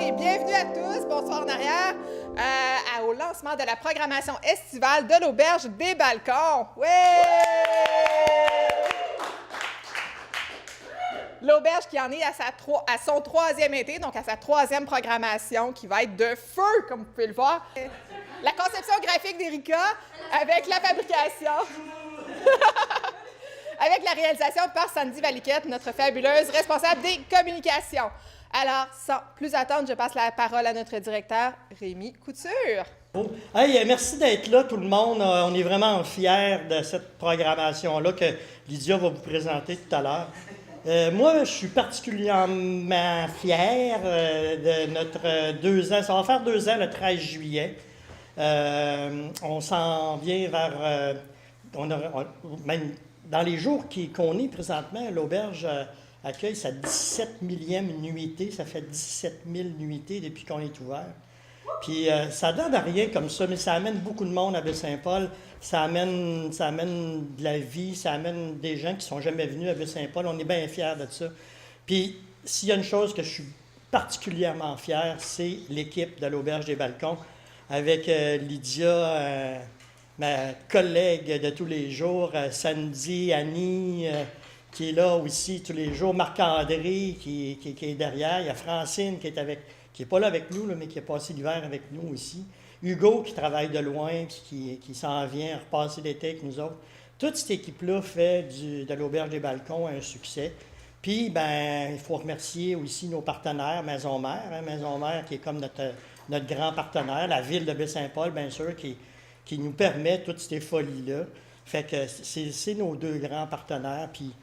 et bienvenue à tous, bonsoir en arrière, au lancement de la programmation estivale de l'Auberge des Balcons. Ouais! L'Auberge qui en est à son troisième été, donc à sa troisième programmation qui va être de feu, comme vous pouvez le voir. La conception graphique d'Erika avec la fabrication, avec la réalisation par Sandy Valiquette, notre fabuleuse responsable des communications. Alors, sans plus attendre, je passe la parole à notre directeur, Rémi Couture. Oh. Hey, merci d'être là, tout le monde. On est vraiment fiers de cette programmation-là que Lydia va vous présenter tout à l'heure. Moi, je suis particulièrement fier de notre 2 ans. Ça va faire 2 ans le 13 juillet. On s'en vient vers... même dans les jours qu'on est présentement, l'Auberge accueille sa 17 millième nuitée. Ça fait 17 000 nuitées depuis qu'on est ouvert. Puis ça donne à rien comme ça, mais ça amène beaucoup de monde à Baie-Saint-Paul. Ça amène de la vie, ça amène des gens qui ne sont jamais venus à Baie-Saint-Paul. On est bien fiers de ça. Puis s'il y a une chose que je suis particulièrement fier, c'est l'équipe de l'Auberge des Balcons avec Lydia, ma collègue de tous les jours, Sandy, Annie, qui est là aussi tous les jours, Marc-André qui est derrière, il y a Francine qui n'est pas là avec nous, là, mais qui a passé l'hiver avec nous aussi, Hugo qui travaille de loin, qui s'en vient repasser l'été avec nous autres. Toute cette équipe-là fait de l'Auberge des Balcons un succès. Puis, il faut remercier aussi nos partenaires, Maison Mère, Maison Mère qui est comme notre grand partenaire, la ville de Baie-Saint-Paul, bien sûr, qui nous permet toutes ces folies-là. Fait que c'est nos 2 grands partenaires. Puis,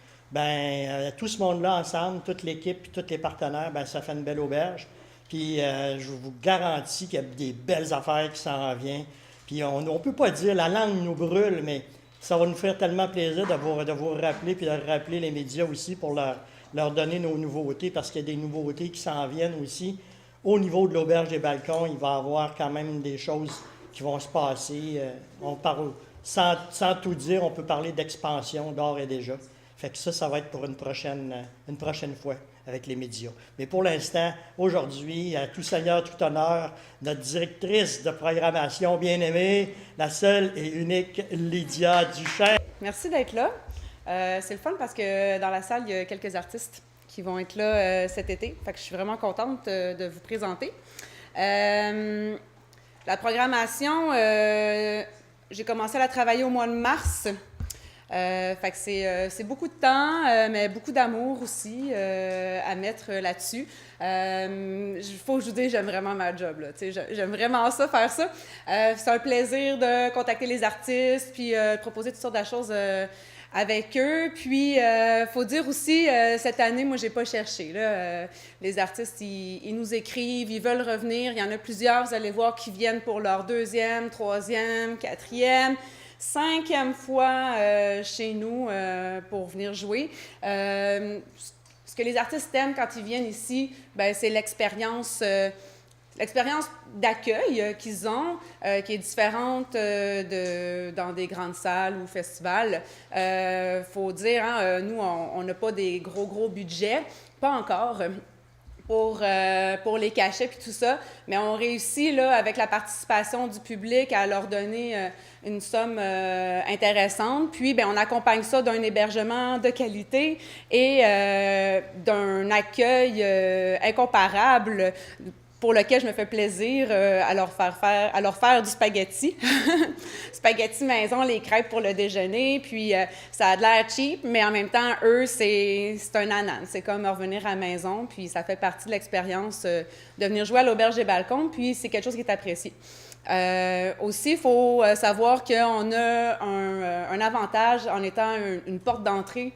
tout ce monde-là ensemble, toute l'équipe et tous les partenaires, ça fait une belle auberge. Puis, je vous garantis qu'il y a des belles affaires qui s'en viennent. Puis, on ne peut pas dire, la langue nous brûle, mais ça va nous faire tellement plaisir de vous rappeler, puis de rappeler les médias aussi pour leur donner nos nouveautés, parce qu'il y a des nouveautés qui s'en viennent aussi. Au niveau de l'Auberge des Balcons, il va y avoir quand même des choses qui vont se passer. On parle, sans tout dire, on peut parler d'expansion d'ores et déjà. Fait que ça va être pour une prochaine fois avec les médias. Mais pour l'instant, aujourd'hui, à tout seigneur, tout honneur, notre directrice de programmation bien-aimée, la seule et unique Lydia Duchesne. Merci d'être là. C'est le fun parce que dans la salle, il y a quelques artistes qui vont être là cet été. Fait que je suis vraiment contente de vous présenter. La programmation, j'ai commencé à la travailler au mois de mars. Fait que c'est beaucoup de temps, mais beaucoup d'amour aussi à mettre là-dessus. Faut que je vous dise, j'aime vraiment ma job, là. J'aime vraiment ça, faire ça. C'est un plaisir de contacter les artistes, puis de proposer toutes sortes de choses avec eux. Puis, faut dire aussi, cette année, moi, j'ai pas cherché. Là. Les artistes, ils nous écrivent, ils veulent revenir. Il y en a plusieurs, vous allez voir, qui viennent pour leur 2e, 3e, 4e, 5e fois chez nous pour venir jouer. Ce que les artistes aiment quand ils viennent ici, c'est l'expérience d'accueil qu'ils ont, qui est différente dans des grandes salles ou festivals. Faut dire, nous, on n'a pas des gros budgets, pas encore. Pour les cachets puis tout ça, mais on réussit là, avec la participation du public à leur donner une somme intéressante. Puis, on accompagne ça d'un hébergement de qualité et d'un accueil incomparable pour lequel je me fais plaisir à leur faire du spaghetti. Spaghetti maison, les crêpes pour le déjeuner, puis ça a de l'air cheap, mais en même temps, eux, c'est un âne. C'est comme revenir à la maison, puis ça fait partie de l'expérience de venir jouer à l'Auberge des Balcons, puis c'est quelque chose qui est apprécié. Aussi, il faut savoir qu'on a un avantage en étant une porte d'entrée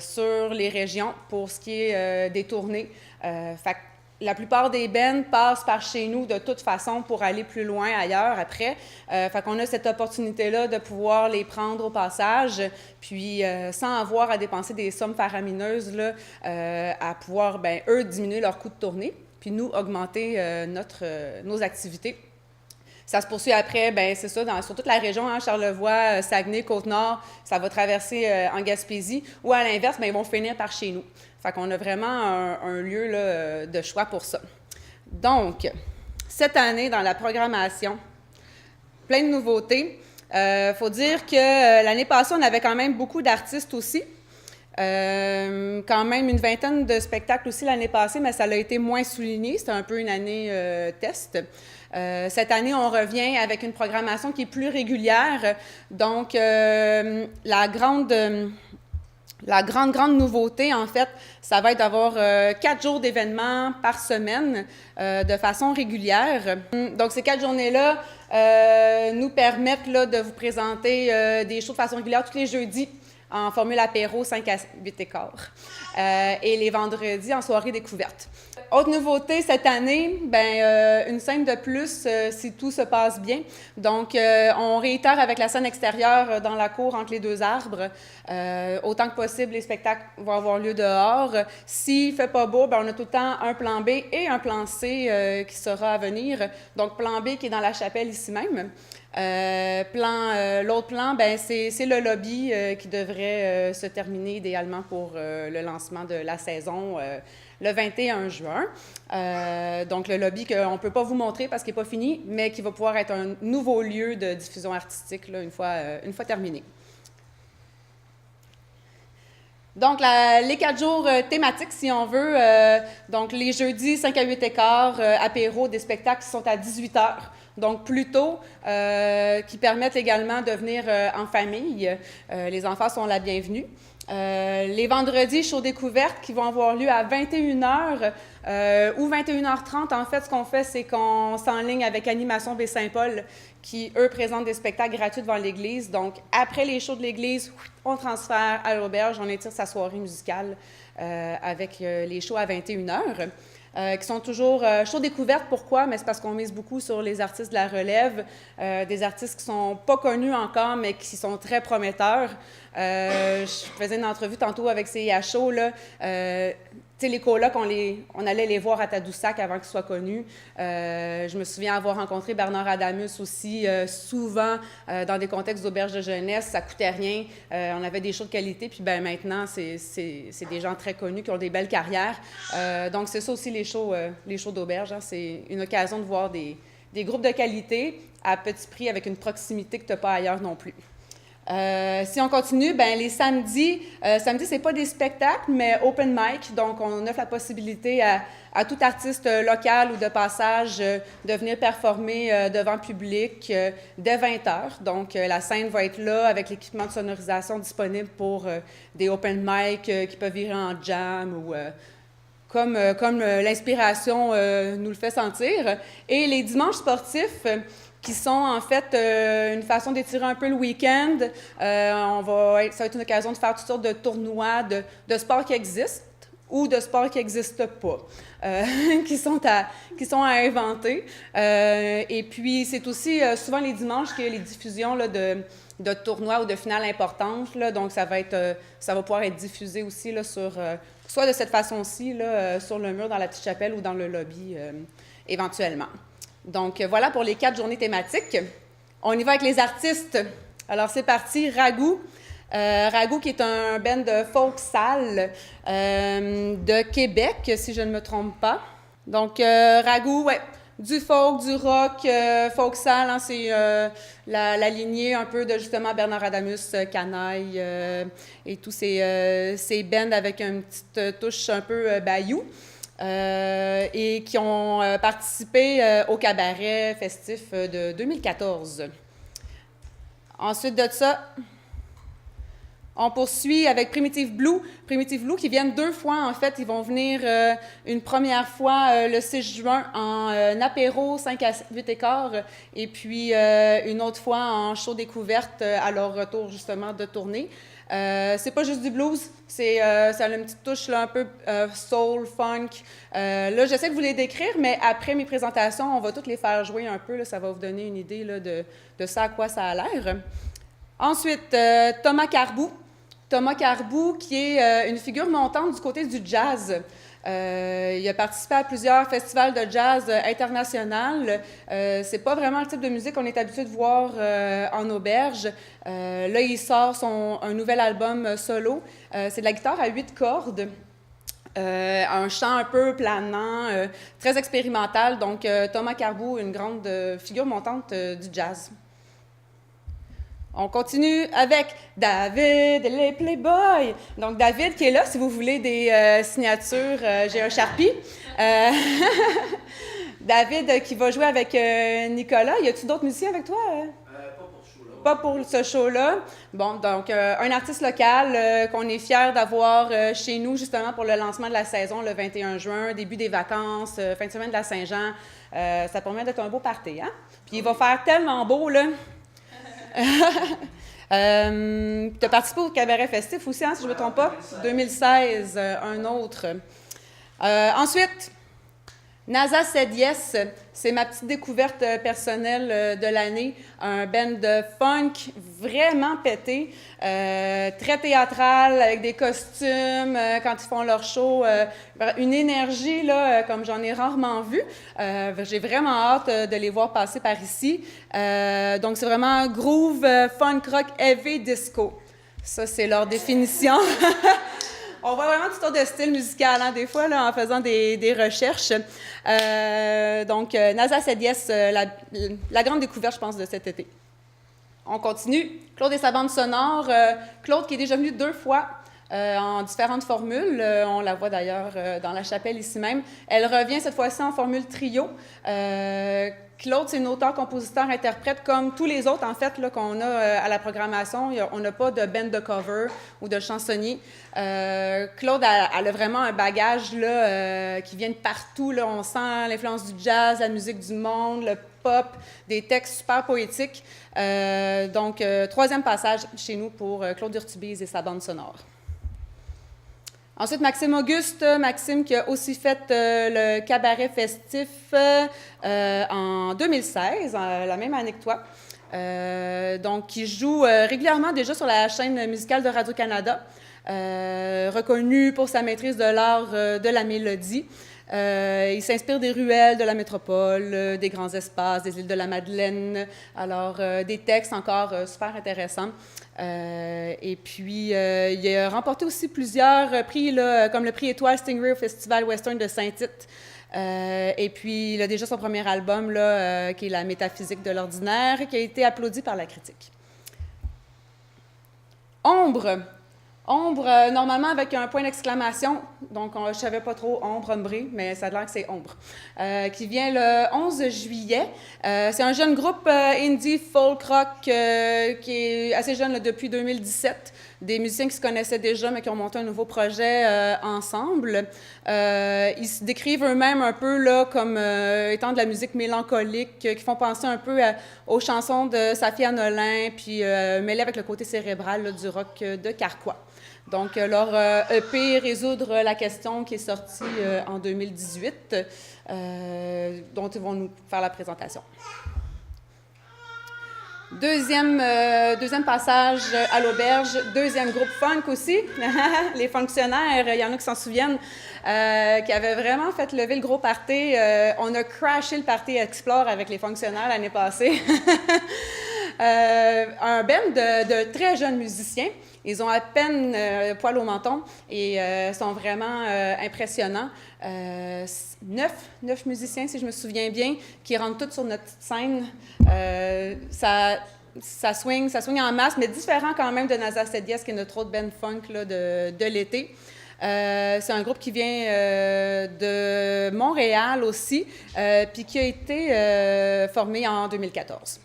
sur les régions pour ce qui est des tournées. Fait que la plupart des bands passent par chez nous de toute façon pour aller plus loin ailleurs après. Fait qu'on a cette opportunité-là de pouvoir les prendre au passage, puis sans avoir à dépenser des sommes faramineuses, là, à pouvoir, eux, diminuer leur coût de tournée, puis nous, augmenter nos activités. Ça se poursuit après, c'est ça, sur toute la région, Charlevoix, Saguenay, Côte-Nord, ça va traverser en Gaspésie, ou à l'inverse, ils vont finir par chez nous. Fait qu'on a vraiment un lieu là, de choix pour ça. Donc, cette année, dans la programmation, plein de nouveautés. Faut dire que l'année passée, on avait quand même beaucoup d'artistes aussi. Quand même une vingtaine de spectacles aussi l'année passée, mais ça a été moins souligné. C'était un peu une année test. Cette année, on revient avec une programmation qui est plus régulière. Donc, la grande nouveauté, en fait, ça va être d'avoir 4 jours d'événements par semaine de façon régulière. Donc, ces 4 journées-là nous permettent là, de vous présenter des shows de façon régulière tous les jeudis en formule apéro 5 à 8 écarts et les vendredis en soirée découverte. Autre nouveauté cette année, une scène de plus si tout se passe bien. Donc, on réitère avec la scène extérieure dans la cour entre les 2 arbres. Autant que possible, les spectacles vont avoir lieu dehors. S'il ne fait pas beau, on a tout le temps un plan B et un plan C qui sera à venir. Donc, plan B qui est dans la chapelle ici même. L'autre plan, c'est le lobby qui devrait se terminer idéalement pour le lancement de la saison le 21 juin. Donc, le lobby qu'on ne peut pas vous montrer parce qu'il n'est pas fini, mais qui va pouvoir être un nouveau lieu de diffusion artistique là, une fois terminé. Donc, les 4 jours thématiques, si on veut, donc les jeudis 5 à 8 écarts, apéro, des spectacles qui sont à 18 heures. Donc, plus tôt, qui permettent également de venir en famille. Les enfants sont la bienvenue. Les vendredis, shows découvertes qui vont avoir lieu à 21h ou 21h30. En fait, ce qu'on fait, c'est qu'on s'enligne avec Animation Baie-Saint-Paul qui, eux, présentent des spectacles gratuits devant l'église. Donc, après les shows de l'église, on transfère à l'auberge, on étire sa soirée musicale avec les shows à 21h. Qui sont toujours shows découvertes. Pourquoi? Mais c'est parce qu'on mise beaucoup sur les artistes de la relève, des artistes qui ne sont pas connus encore, mais qui sont très prometteurs. Je faisais une entrevue tantôt avec CIHO, là. Tu sais, les colocs, on allait les voir à Tadoussac avant qu'ils soient connus. Je me souviens avoir rencontré Bernard Adamus aussi, souvent dans des contextes d'auberge de jeunesse. Ça ne coûtait rien. On avait des shows de qualité. Puis maintenant, c'est des gens très connus qui ont des belles carrières. Donc, c'est ça aussi les shows d'auberge. Hein. C'est une occasion de voir des groupes de qualité à petit prix avec une proximité que tu n'as pas ailleurs non plus. Si on continue, les samedis, c'est pas des spectacles, mais open mic. Donc, on offre la possibilité à tout artiste local ou de passage de venir performer devant le public dès 20h. Donc, la scène va être là avec l'équipement de sonorisation disponible pour des open mic qui peuvent virer en jam ou comme l'inspiration nous le fait sentir. Et les dimanches sportifs, qui sont en fait une façon d'étirer un peu le week-end. Ça va être une occasion de faire toutes sortes de tournois de sports qui existent ou de sports qui n'existent pas, qui sont à inventer. Et puis, c'est aussi souvent les dimanches qu'il y a les diffusions là, de tournois ou de finales importantes. Là, donc, ça va pouvoir être diffusé aussi là, soit de cette façon-ci, là, sur le mur dans la petite chapelle ou dans le lobby éventuellement. Donc, voilà pour les 4 journées thématiques. On y va avec les artistes. Alors, c'est parti. Ragout. Ragout, qui est un band de folk sale de Québec, si je ne me trompe pas. Donc, Ragout, ouais, du folk, du rock, folk sale, hein, c'est la lignée un peu de, justement, Bernard Adamus, Canaille et tous ces bands avec une petite touche un peu bayou. Et qui ont participé au cabaret festif de 2014. Ensuite de ça, on poursuit avec Primitive Blue. Primitive Blue qui viennent 2 fois, en fait. Ils vont venir une première fois le 6 juin en apéro 5 à 8 écarts et puis une autre fois en show découverte à leur retour, justement, de tournée. C'est pas juste du blues, ça a une petite touche là, un peu soul, funk. Là, j'essaie de vous les décrire, mais après mes présentations, on va toutes les faire jouer un peu. Là, ça va vous donner une idée là, de ça à quoi ça a l'air. Ensuite, Thomas Carbou. Thomas Carbou, qui est une figure montante du côté du jazz. Il a participé à plusieurs festivals de jazz international. C'est pas vraiment le type de musique qu'on est habitué de voir en auberge. Là, il sort un nouvel album solo. C'est de la guitare à 8 cordes. Un chant un peu planant, très expérimental. Donc, Thomas Carboux, une grande figure montante du jazz. On continue avec David et les Playboys. Donc, David qui est là, si vous voulez des signatures, j'ai un Sharpie. David qui va jouer avec Nicolas. Y a-t-il d'autres musiciens avec toi? Pas pour ce show-là. Bon, donc, un artiste local qu'on est fiers d'avoir chez nous, justement, pour le lancement de la saison, le 21 juin, début des vacances, fin de semaine de la Saint-Jean. Ça permet d'être un beau party, hein? Puis il va faire tellement beau, là. Tu as participé au cabaret festif aussi, hein, si je ne me trompe pas? 2016, un autre. Ensuite, NASA Said Yes, c'est ma petite découverte personnelle de l'année. Un band de funk vraiment pété, très théâtral, avec des costumes quand ils font leur show. Une énergie, là, comme j'en ai rarement vu. J'ai vraiment hâte de les voir passer par ici. Donc, c'est vraiment groove, funk, rock, heavy, disco. Ça, c'est leur définition. On voit vraiment toutes sortes de styles musicaux, hein, des fois, là, en faisant des recherches. Donc, NASA Said Yes, la grande découverte, je pense, de cet été. On continue. Claude et sa bande sonore. Claude qui est déjà venu 2 fois en différentes formules. On la voit d'ailleurs dans la chapelle ici même. Elle revient cette fois-ci en formule trio. Claude, c'est une auteure, compositeur, interprète, comme tous les autres, en fait, là, qu'on a à la programmation. On n'a pas de band de cover ou de chansonnier. Claude, elle a vraiment un bagage là, qui vient de partout. Là. On sent l'influence du jazz, la musique du monde, le pop, des textes super poétiques. Donc, 3e passage chez nous pour Claude Urtubise et sa bande sonore. Ensuite, Maxime Auguste, Maxime qui a aussi fait le cabaret festif en 2016, la même année que toi. Donc, qui joue régulièrement déjà sur la chaîne musicale de Radio-Canada, reconnu pour sa maîtrise de l'art de la mélodie. Il s'inspire des ruelles de la métropole, des grands espaces, des îles de la Madeleine. Alors, des textes encore super intéressants. Et puis, il a remporté aussi plusieurs prix, là, comme le prix Étoile Stingray au Festival Western de Saint-Tite. Et puis, il a déjà son premier album, là, qui est La métaphysique de l'ordinaire, qui a été applaudi par la critique. Ombre. Ombre, normalement avec un point d'exclamation, donc je ne savais pas trop ombre, ombré, mais ça a l'air que c'est ombre, qui vient le 11 juillet. C'est un jeune groupe indie folk rock qui est assez jeune là, depuis 2017. Des musiciens qui se connaissaient déjà, mais qui ont monté un nouveau projet ensemble. Ils se décrivent eux-mêmes un peu là, comme étant de la musique mélancolique, qui font penser un peu aux chansons de Safia Nolin, puis mêlées avec le côté cérébral là, du rock de Carquois. Donc, leur EP « Résoudre la question » qui est sorti en 2018, dont ils vont nous faire la présentation. Deuxième passage à l'auberge, deuxième groupe funk aussi, les fonctionnaires, il y en a qui s'en souviennent, qui avaient vraiment fait lever le gros party. On a crashé le party Explore avec les fonctionnaires l'année passée. Un band de très jeunes musiciens. Ils ont à peine poil au menton et sont vraiment impressionnants. 9 musiciens, si je me souviens bien, qui rentrent tous sur notre petite scène. Ça swing en masse, mais différent quand même de NASA Said Yes, qui est notre autre band funk là, de l'été. C'est un groupe qui vient de Montréal aussi, puis qui a été formé en 2014.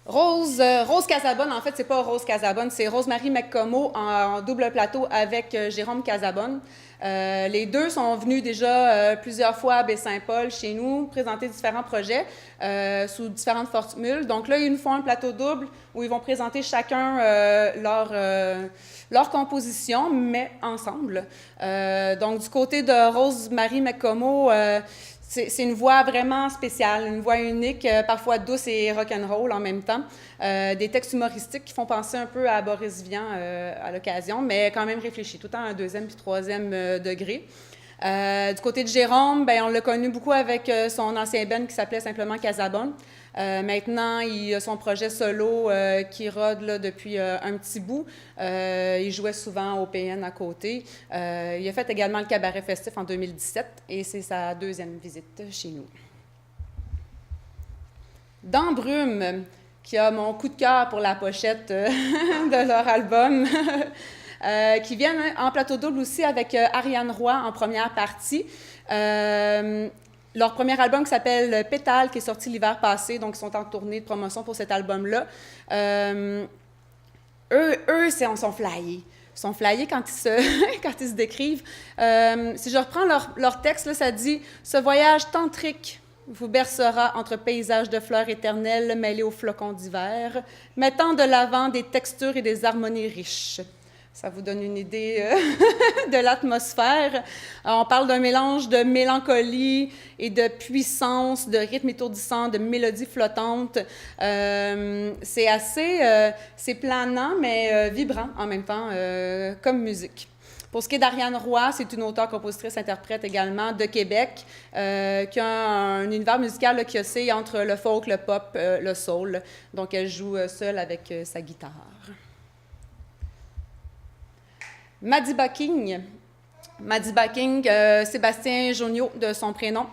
Rose Casabonne, en fait, c'est pas Rose Casabonne, c'est Rosemary McComo en double plateau avec Jérôme Casabonne. Les deux sont venus déjà plusieurs fois à Baie-Saint-Paul chez nous, présenter différents projets sous différentes formules. Donc là, ils nous font un plateau double où ils vont présenter chacun leur composition, mais ensemble. Donc du côté de Rosemary McComo, c'est une voix vraiment spéciale, une voix unique, parfois douce et rock'n'roll en même temps. Des textes humoristiques qui font penser un peu à Boris Vian à l'occasion, mais quand même réfléchis, tout le temps à un 2e puis 3e degré. Du côté de Jérôme, ben, on l'a connu beaucoup avec son ancien band qui s'appelait simplement Casabonne. Maintenant, il a son projet solo qui rôde là, depuis un petit bout. Il jouait souvent au PN à côté. Il a fait également le Cabaret Festif en 2017 et c'est sa deuxième visite chez nous. Dans Brume, qui a mon coup de cœur pour la pochette de leur album, qui viennent en plateau double aussi avec Ariane Roy en première partie. Leur premier album qui s'appelle Pétale, qui est sorti l'hiver passé, donc ils sont en tournée de promotion pour cet album-là. Eux, sont flyés. Ils sont flyés quand ils se décrivent. Si je reprends leur texte, là, ça dit « Ce voyage tantrique vous bercera entre paysages de fleurs éternelles mêlés aux flocons d'hiver, mettant de l'avant des textures et des harmonies riches. » Ça vous donne une idée de l'atmosphère. On parle d'un mélange de mélancolie et de puissance, de rythme étourdissant, de mélodies flottantes. C'est assez c'est planant, mais vibrant en même temps, comme musique. Pour ce qui est d'Ariane Roy, c'est une auteure, compositrice, interprète également de Québec, qui a un univers musical là, qui oscille entre le folk, le pop, le soul. Donc, elle joue seule avec sa guitare. Madiba King, Sébastien Jonio de son prénom,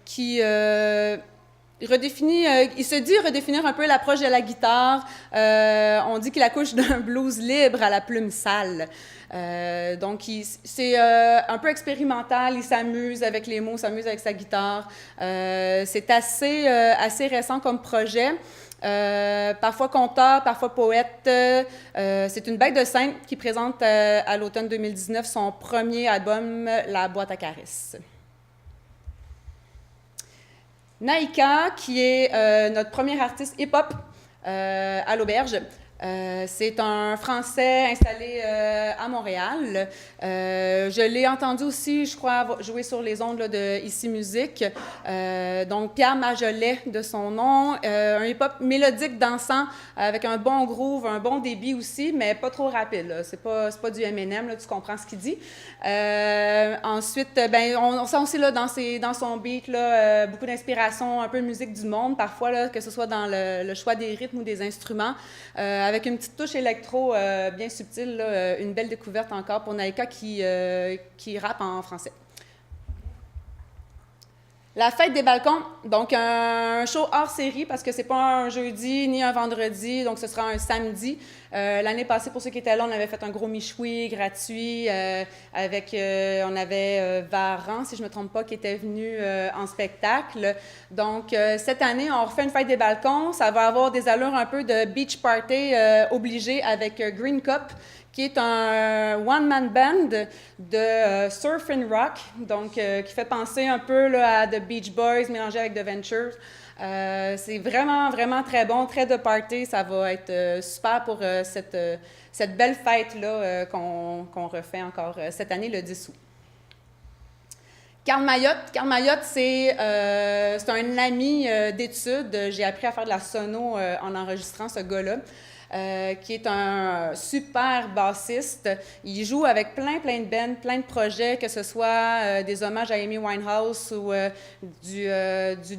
qui redéfinit, il se dit redéfinir un peu l'approche de la guitare. On dit qu'il accouche d'un blues libre à la plume sale. Donc, c'est un peu expérimental, il s'amuse avec les mots, s'amuse avec sa guitare. C'est assez récent comme projet. Parfois conteur, parfois poète. C'est une bête de scène qui présente à l'automne 2019 son premier album, La boîte à caresses. Naïka, qui est notre premier artiste hip-hop à l'Auberge. C'est un Français installé à Montréal. Je l'ai entendu aussi, je crois, jouer sur les ondes là, de Ici Musique. Donc, Pierre Majolet de son nom. Un hip-hop mélodique, dansant, avec un bon groove, un bon débit aussi, mais pas trop rapide. Là. C'est pas du M&M, là, tu comprends ce qu'il dit. Ensuite, ben, on sent aussi là, dans son beat là, beaucoup d'inspiration, un peu musique du monde, parfois, là, que ce soit dans le choix des rythmes ou des instruments. Avec une petite touche électro bien subtile, là, une belle découverte encore pour Naïka qui rappe en français. La fête des balcons, donc un show hors série parce que c'est pas un jeudi ni un vendredi, donc ce sera un samedi. L'année passée, pour ceux qui étaient là, on avait fait un gros michoui gratuit avec, on avait Varan, si je me trompe pas, qui était venu en spectacle. Donc, cette année, on refait une fête des balcons. Ça va avoir des allures un peu de beach party obligé avec Green Cup, qui est un one-man band de surf and rock, donc qui fait penser un peu là, à The Beach Boys mélangé avec The Ventures. C'est vraiment, vraiment très bon, très de party. Ça va être super pour cette belle fête-là qu'on refait encore cette année, le 10 août. Carl Mayotte, c'est un ami d'études. J'ai appris à faire de la sono en enregistrant ce gars-là. Qui est un super bassiste. Il joue avec plein de bands, plein de projets, que ce soit des hommages à Amy Winehouse ou du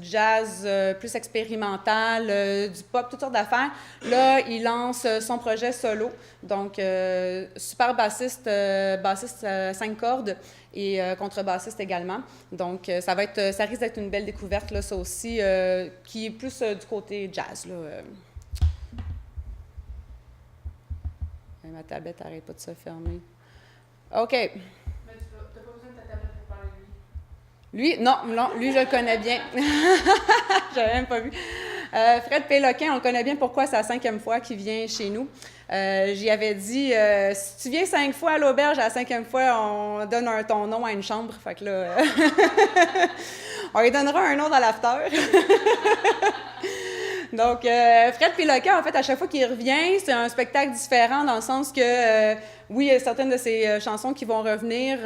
jazz plus expérimental, du pop, toutes sortes d'affaires. Là, il lance son projet solo. Donc, super bassiste 5 cordes et contrebassiste également. Donc, ça risque d'être une belle découverte, là, ça aussi, qui est plus du côté jazz, là. Ma tablette n'arrête pas de se fermer. OK. Mais tu n'as pas besoin de ta tablette pour parler de lui? Non, lui, je le connais bien. Je n'avais même pas vu. Fred Péloquin, on le connaît bien. Pourquoi? C'est la 5e fois qu'il vient chez nous. J'y avais dit, si tu viens 5 fois à l'auberge, à la 5e fois, on donne ton nom à une chambre. Fait que là, on lui donnera un nom dans l'after. Donc, Fred Péloquin, en fait, à chaque fois qu'il revient, c'est un spectacle différent dans le sens que oui, il y a certaines de ses chansons qui vont revenir,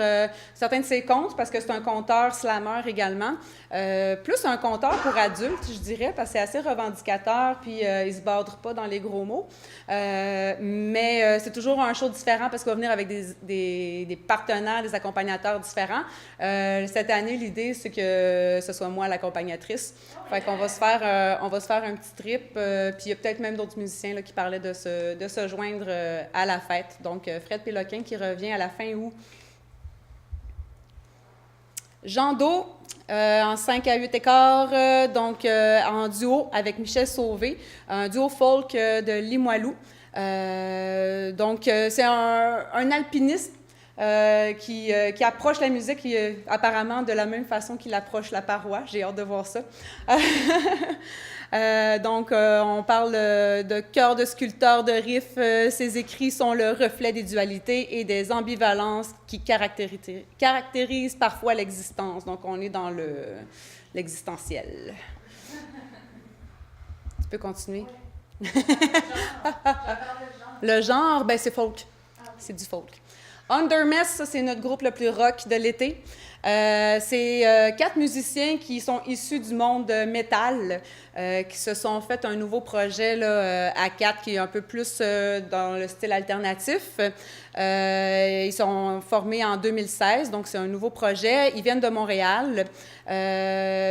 certains de ses contes, parce que c'est un conteur slammer également. Plus un conteur pour adultes, je dirais, parce que c'est assez revendicateur, puis il se bordre pas dans les gros mots. Mais c'est toujours un show différent parce qu'il va venir avec des partenaires, des accompagnateurs différents. Cette année, l'idée, c'est que ce soit moi l'accompagnatrice. Fait qu'on va se faire, un petit trip. Puis il y a peut-être même d'autres musiciens là, qui parlaient de se joindre à la fête. Donc, Fred Péloquin qui revient à la fin août. Jean Do, en 5 à 8 écarts, donc en duo avec Michel Sauvé, un duo folk de Limoilou. Donc, c'est un alpiniste qui approche la musique apparemment de la même façon qu'il approche la paroi. J'ai hâte de voir ça. Donc, on parle de cœur de sculpteur de riff. Ses écrits sont le reflet des dualités et des ambivalences qui caractérisent parfois l'existence. Donc, on est dans l'existentiel. Tu peux continuer? Le genre, ben c'est folk. C'est du folk. Undermess, ça, c'est notre groupe le plus rock de l'été. C'est 4 musiciens qui sont issus du monde métal, qui se sont fait un nouveau projet là, à 4 qui est un peu plus dans le style alternatif. Ils sont formés en 2016, donc c'est un nouveau projet. Ils viennent de Montréal.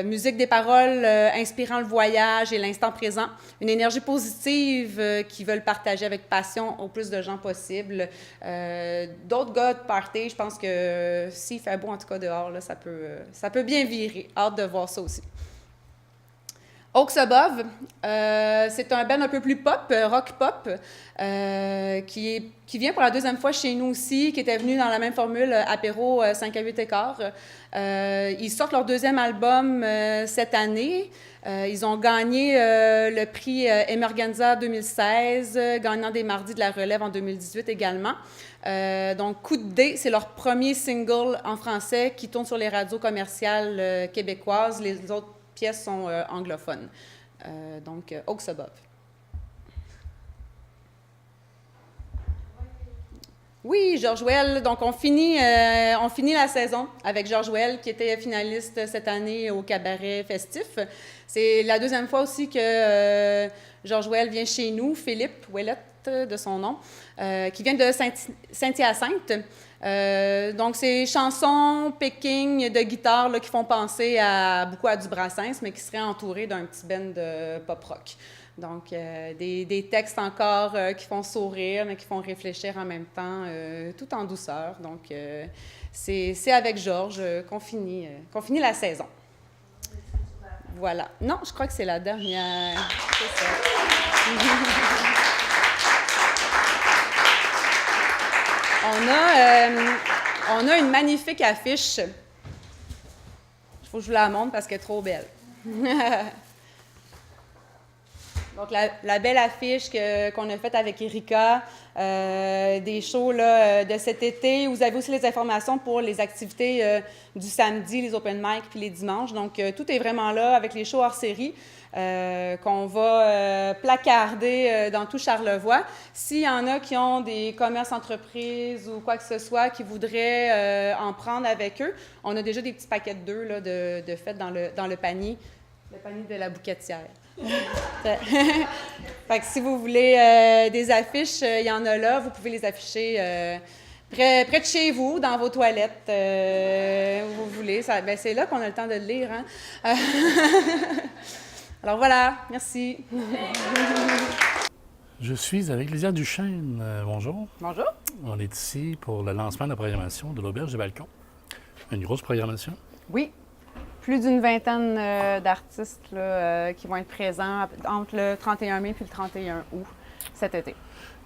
Musique des paroles inspirant le voyage et l'instant présent. Une énergie positive qu'ils veulent partager avec passion au plus de gens possible. D'autres gars de party, je pense que s'il fait beau en tout cas dehors, là, ça peut bien virer. Hâte de voir ça aussi. Oaks Above, c'est un band un peu plus pop, rock pop, qui vient pour la deuxième fois chez nous aussi, qui était venu dans la même formule apéro 5 à 8 écarts. Ils sortent leur deuxième album cette année. Ils ont gagné le prix Emergenza 2016, gagnant des Mardis de la Relève en 2018 également. Donc, Coup de dé, c'est leur premier single en français qui tourne sur les radios commerciales québécoises. Les autres pièces sont anglophones. Donc, Oaks Above. Oui, Georges Well. Donc, on finit la saison avec Georges Well, qui était finaliste cette année au Cabaret Festif. C'est la deuxième fois aussi que Georges Well vient chez nous, Philippe Ouellette de son nom, qui vient de Saint-Hyacinthe. Donc, c'est chansons, picking de guitare là, qui font penser beaucoup à du Brassens, mais qui seraient entourés d'un petit band de pop-rock. Donc, des textes encore qui font sourire, mais qui font réfléchir en même temps, tout en douceur. Donc, c'est avec Georges qu'on finit la saison. Voilà. Non, je crois que c'est la dernière. C'est ça. On a une magnifique affiche. Il faut que je vous la montre parce qu'elle est trop belle. Donc, la belle affiche qu'on a faite avec Erika, des shows là, de cet été. Vous avez aussi les informations pour les activités du samedi, les open mic puis les dimanches. Donc, tout est vraiment là avec les shows hors série qu'on va placarder dans tout Charlevoix. S'il y en a qui ont des commerces entreprises ou quoi que ce soit qui voudraient en prendre avec eux, on a déjà des petits paquets d'œufs là, de fait dans le panier de la bouquetière. Fait que si vous voulez des affiches, il y en a là. Vous pouvez les afficher près de chez vous, dans vos toilettes, où vous voulez. C'est là qu'on a le temps de le lire. Hein? Alors voilà, merci. Je suis avec Lydia Duchesne. Bonjour. Bonjour. On est ici pour le lancement de la programmation de l'Auberge du Balcon. Une grosse programmation. Oui. Plus d'une vingtaine d'artistes là, qui vont être présents entre le 31 mai et le 31 août cet été.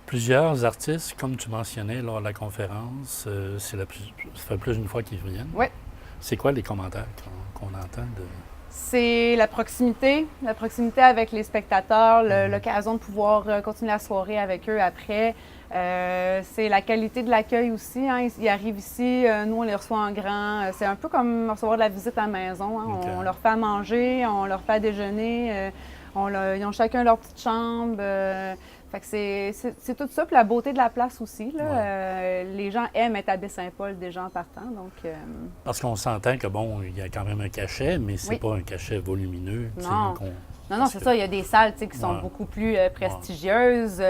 Plusieurs artistes, comme tu mentionnais lors de la conférence, ça fait plus d'une fois qu'ils viennent. Oui. C'est quoi les commentaires qu'on entend de... C'est la proximité avec les spectateurs, l'occasion de pouvoir continuer la soirée avec eux après. C'est la qualité de l'accueil aussi. Hein. Ils arrivent ici, nous, on les reçoit en grand. C'est un peu comme recevoir de la visite à la maison. Hein. Okay. On leur fait à manger, on leur fait à déjeuner. Ils ont chacun leur petite chambre. Fait que c'est tout ça, puis la beauté de la place aussi. Là. Les gens aiment être à Baie-Saint-Paul déjà en partant. Donc, Parce qu'on s'entend que, bon, il y a quand même un cachet, mais c'est Oui. pas un cachet volumineux. Non. qu'on- Non, parce c'est que- ça. Il y a des salles qui sont Ouais. beaucoup plus prestigieuses,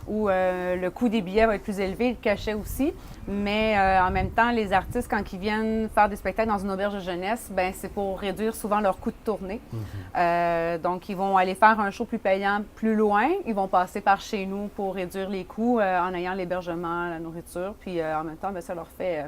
où le coût des billets va être plus élevé, le cachet aussi. Mais en même temps, les artistes, quand ils viennent faire des spectacles dans une auberge de jeunesse, ben c'est pour réduire souvent leur coût de tournée. Donc, ils vont aller faire un show plus payant plus loin. Ils vont passer par chez nous pour réduire les coûts en ayant l'hébergement, la nourriture. Puis en même temps, ben, ça leur fait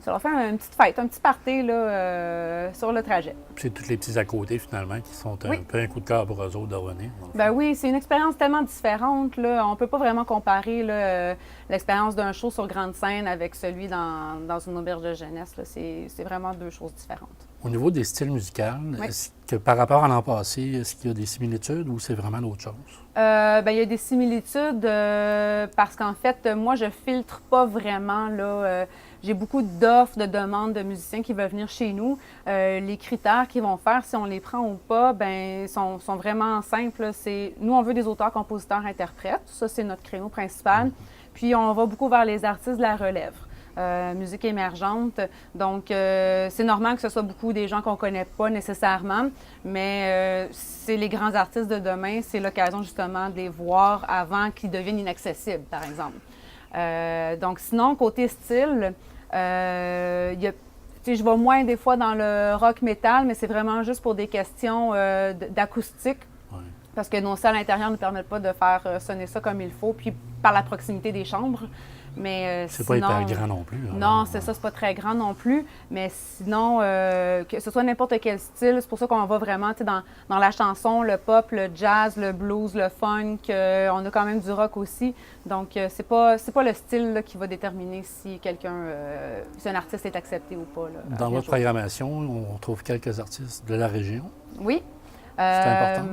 une petite fête, un petit party là, sur le trajet. C'est tous les petits à côté, finalement, qui sont Oui. un peu un coup de cœur pour eux autres de revenir. Donc, Ben oui, c'est une expérience tellement différente. Là. On ne peut pas vraiment comparer là, l'expérience d'un show sur grande scène avec celui dans une auberge de jeunesse. Là. C'est vraiment deux choses différentes. Au niveau des styles musicaux, Oui. est-ce que par rapport à l'an passé, est-ce qu'il y a des similitudes ou c'est vraiment d'autres choses? Ben, il y a des similitudes parce qu'en fait, moi, je filtre pas vraiment. Là, j'ai beaucoup d'offres, de demandes de musiciens qui veulent venir chez nous. Les critères qu'ils vont faire, si on les prend ou pas, ben sont vraiment simples. Là. Nous, on veut des auteurs, compositeurs, interprètes. Ça, c'est notre créneau principal. Puis, on va beaucoup vers les artistes de la relève. Musique émergente. Donc, c'est normal que ce soit beaucoup des gens qu'on ne connaît pas nécessairement, mais c'est les grands artistes de demain. C'est l'occasion justement de les voir avant qu'ils deviennent inaccessibles, par exemple. Donc, sinon, côté style, je vais moins des fois dans le rock metal, mais c'est vraiment juste pour des questions d'acoustique. Ouais. Parce que nos salles intérieures ne nous permettent pas de faire sonner ça comme il faut, puis par la proximité des chambres. Mais C'est sinon, pas hyper grand non plus. non, alors, c'est ça, c'est pas très grand non plus. Mais sinon, que ce soit n'importe quel style, c'est pour ça qu'on va vraiment dans la chanson, le pop, le jazz, le blues, le funk. On a quand même du rock aussi. Donc, c'est pas le style là, qui va déterminer si si un artiste est accepté ou pas. Là, Dans à votre jour. programmation, on trouve quelques artistes de la région. Oui. C'est important?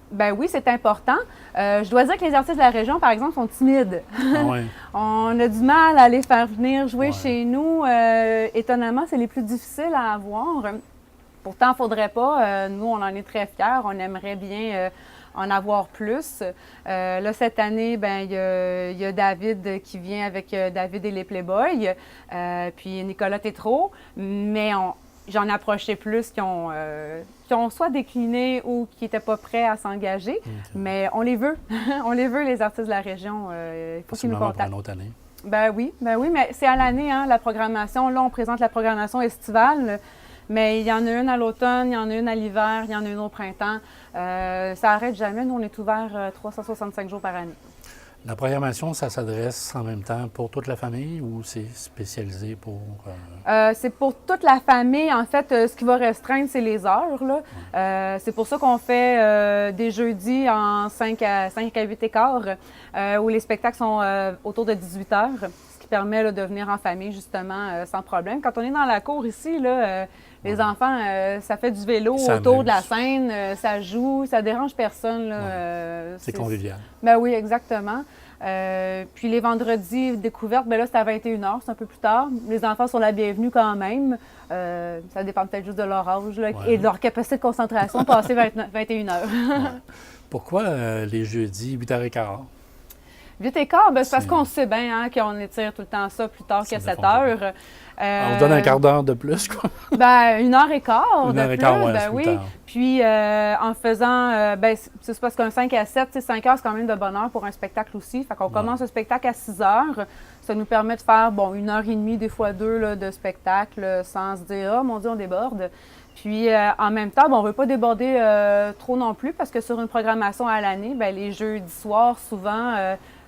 Ben oui, c'est important. Je dois dire que les artistes de la région, par exemple, sont timides. Ah ouais. On a du mal à les faire venir jouer Ouais. chez nous. Étonnamment, c'est les plus difficiles à avoir. Pourtant, il ne faudrait pas. Nous, on en est très fiers. On aimerait bien en avoir plus. Là, cette année, ben, il y a David qui vient avec David et les Playboys, puis Nicolas Tétrault. Mais j'en ai approché plus qui ont soit décliné ou qui n'étaient pas prêts à s'engager. OK. Mais on les veut. On les veut, les artistes de la région. Il faut qu'ils nous Possiblement pour contactent. une autre année. Ben oui, mais c'est à l'année, hein, la programmation. Là, on présente la programmation estivale, mais il y en a une à l'automne, il y en a une à l'hiver, il y en a une au printemps. Ça n'arrête jamais. Nous, on est ouvert 365 jours par année. La programmation, ça s'adresse en même temps pour toute la famille ou c'est spécialisé pour... C'est pour toute la famille. En fait, ce qui va restreindre, c'est les heures. Là. C'est pour ça qu'on fait des jeudis en 5 à 8 écarts, où les spectacles sont autour de 18 heures, ce qui permet là, de venir en famille, justement, sans problème. Quand on est dans la cour ici, là, les enfants, ça fait du vélo Ils autour de la s'amusent. scène, ça joue, ça dérange personne. Là, c'est convivial. Ben oui, exactement. Puis les vendredis découvertes, ben là, c'est à 21h, c'est un peu plus tard. Les enfants sont la bienvenue quand même. Ça dépend peut-être juste de leur âge là, Ouais. et de leur capacité de concentration, passer 21h. Pourquoi les jeudis, 8h15? 8h15, ben, c'est parce C'est- qu'on sait bien hein, qu'on étire tout le temps ça plus tard Ça que ne 7h. On se donne un quart d'heure de plus, quoi. Ben, 1h15 Une heure de et plus, quart, ouais, ben c'est oui. plus tard. Puis en faisant, ben, c'est parce qu'un 5 à 7, 5 heures, c'est quand même de bonne heure pour un spectacle aussi. Fait qu'on commence le spectacle à 6 heures. Ça nous permet de faire, 1h30, des fois 2 là, de spectacle sans se dire, oh mon Dieu, on déborde. Puis en même temps, on ne veut pas déborder trop non plus parce que sur une programmation à l'année, ben, les jeudis soirs, souvent,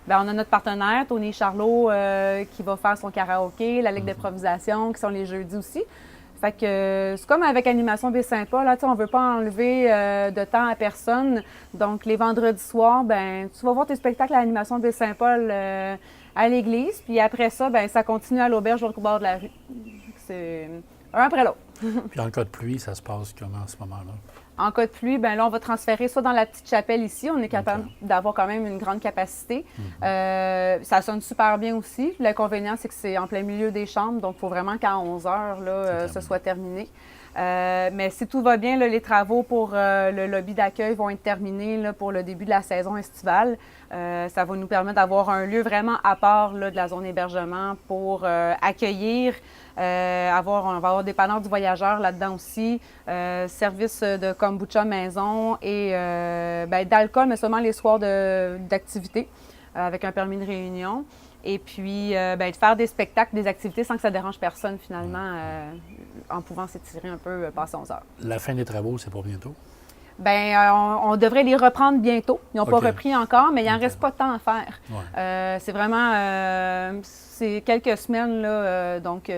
on a notre partenaire, Tony Charlot, qui va faire son karaoké, la Ligue d'improvisation, qui sont les jeudis aussi. Fait que c'est comme avec Animation Baie-Saint-Paul, là, on ne veut pas enlever de temps à personne. Donc, les vendredis soirs, tu vas voir tes spectacles à Animation Baie-Saint-Paul à l'église. Puis après ça, ça continue à l'auberge au bord de la rue. C'est un après l'autre. Puis en cas de pluie, ça se passe comment en ce moment-là? En cas de pluie, là, on va transférer soit dans la petite chapelle ici. On est capable d'avoir quand même une grande capacité. Ça sonne super bien aussi. L'inconvénient, c'est que c'est en plein milieu des chambres. Donc, il faut vraiment qu'à 11h, là, ce soit terminé. Mais si tout va bien, là, les travaux pour le lobby d'accueil vont être terminés là, pour le début de la saison estivale. Ça va nous permettre d'avoir un lieu vraiment à part là, de la zone hébergement pour accueillir. On va avoir des dépanneurs du voyageur là-dedans aussi, service de kombucha maison et d'alcool, mais seulement les soirs d'activité avec un permis de réunion. Et puis, de faire des spectacles, des activités sans que ça dérange personne finalement, en pouvant s'étirer un peu, passer 11 heures. La fin des travaux, c'est pour bientôt? On devrait les reprendre bientôt. Ils n'ont pas OK. repris encore, mais il n'en reste pas tant à faire. Ouais. C'est vraiment c'est quelques semaines, là, donc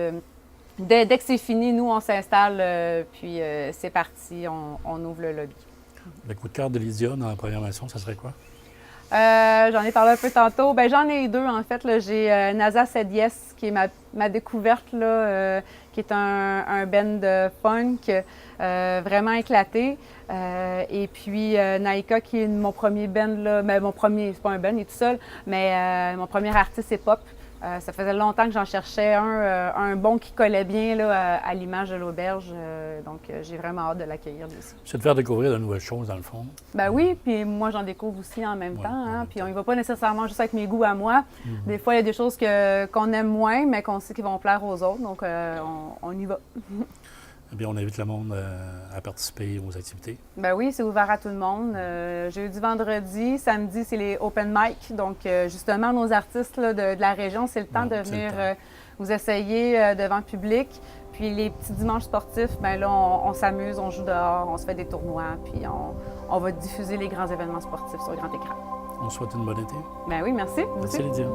dès que c'est fini, nous, on s'installe, puis c'est parti, on ouvre le lobby. Le coup de cœur de Lydia dans la programmation, ça serait quoi? J'en ai parlé un peu tantôt. J'en ai deux, en fait. J'ai NASA Said Yes, qui est ma découverte, là, qui est un band de funk vraiment éclaté. Et puis Naika, qui est mon premier band, là, mon premier, c'est pas un band, il est tout seul, mais mon premier artiste hip-hop. Ça faisait longtemps que j'en cherchais un bon qui collait bien là, à l'image de l'auberge. Donc, j'ai vraiment hâte de l'accueillir aussi. C'est de faire découvrir de nouvelles choses, dans le fond. Oui, puis moi, j'en découvre aussi en même temps. Hein, puis on y va pas nécessairement juste avec mes goûts à moi. Des fois, il y a des choses qu'on aime moins, mais qu'on sait qu'ils vont plaire aux autres. Donc, on y va. Eh bien, on invite le monde à participer aux activités. Oui, c'est ouvert à tout le monde. Jeudi, vendredi, samedi, c'est les open mic. Donc, justement, nos artistes là, de la région, c'est le temps de venir vous essayer devant le public. Puis les petits dimanches sportifs, là, on s'amuse, on joue dehors, on se fait des tournois, puis on va diffuser les grands événements sportifs sur grand écran. On souhaite une bonne été. Oui, merci. Merci, Lydia.